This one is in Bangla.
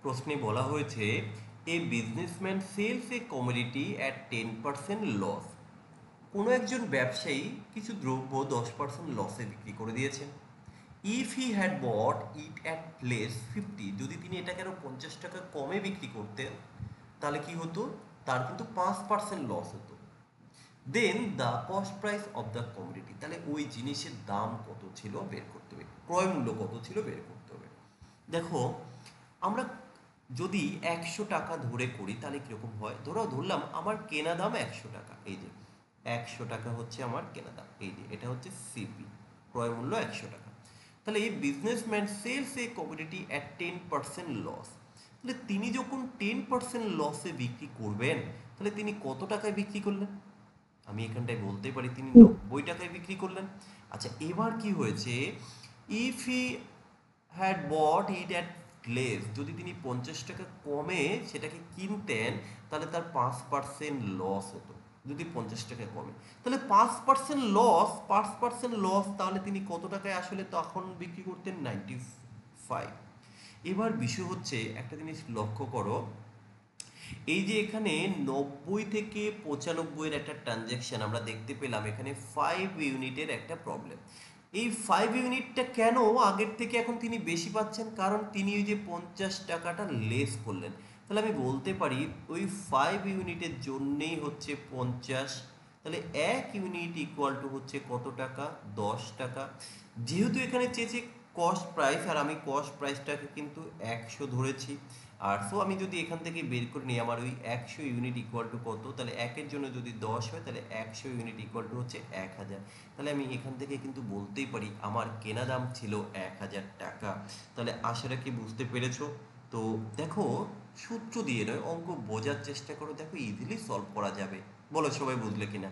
প্রশ্নে বলা হয়েছে a businessman sells a commodity at 10% loss. কোনো একজন ব্যবসায়ী কিছু দ্রব্য 10% লসে বিক্রি করে দিয়েছেন। If he had bought it at place 50, যদি তিনি এটাকে আরও 50 টাকা কমে বিক্রি করতেন তাহলে কি হতো, তার কিন্তু 5% লস হতো। Then the cost price of the commodity, তাহলে ওই জিনিসের দাম কত ছিল বের করতে হবে, ক্রয় মূল্য কত ছিল বের করতে হবে। দেখো, আমরা যদি 100 টাকা ধরে করি তাহলে কীরকম হয়, ধরলাম আমার কেনা দাম 100 টাকা, এই যে 100 টাকা হচ্ছে আমার কেনা দাম, এই যে এটা হচ্ছে সিপি, ক্রয় মূল্য 100 টাকা। তাহলে এই businessman sells a commodity at 10% loss, তাহলে তিনি যখন 10% লসে বিক্রি করবেন তাহলে তিনি কত টাকায় বিক্রি করলেন, আমি এখানটায় বলতে পারি তিনি 90 টাকায় বিক্রি করলেন। আচ্ছা, এবার কি হয়েছে, if he had bought it at less, যদি তিনি 50 টাকা কমে সেটাকে কিনতেন তাহলে তার 5% লস হতো। যদি 50 টাকা কমে তাহলে 5% লস, তাহলে তিনি কত টাকায় আসলে তখন বিক্রি করতেন, 95। এবার বিষয় হচ্ছে একটা জিনিস লক্ষ্য করো, এই যে এখানে 90 থেকে 95-এর একটা ট্রানজ্যাকশন আমরা দেখতে পেলাম, এখানে 5 ইউনিটের একটা প্রবলেম। এই 5 ইউনিটটা কেন আগের থেকে এখন তিনি বেশি পাচ্ছেন, কারণ তিনি ওই যে 50 টাকাটা লেস করলেন। তাহলে আমি বলতে পারি ওই 5 ইউনিটের জন্যেই হচ্ছে 50, তাহলে 1 ইউনিট ইকুয়াল টু হচ্ছে কত টাকা, 10 টাকা। যেহেতু এখানে চেয়েছে কস্ট প্রাইস, আর আমি কস্ট প্রাইসটাকে কিন্তু 100 ধরেছি, আর সো আমি যদি এখান থেকে বের করে নিই আমার ওই 100 ইউনিট ইকুয়াল টু কত, তাহলে একের জন্য যদি 10 হয় তাহলে 100 ইউনিট ইকুয়াল টু হচ্ছে 1000। তাহলে আমি এখান থেকে কিন্তু বলতেই পারি আমার কেনা দাম ছিল 1000 টাকা। তাহলে আশা রাখি বুঝতে পেরেছো। তো দেখো, সূত্র দিয়ে নয়, অঙ্ক বোঝার চেষ্টা করো, দেখো ইজিলি সলভ করা যাবে। বলো সবাই বুঝলে কিনা।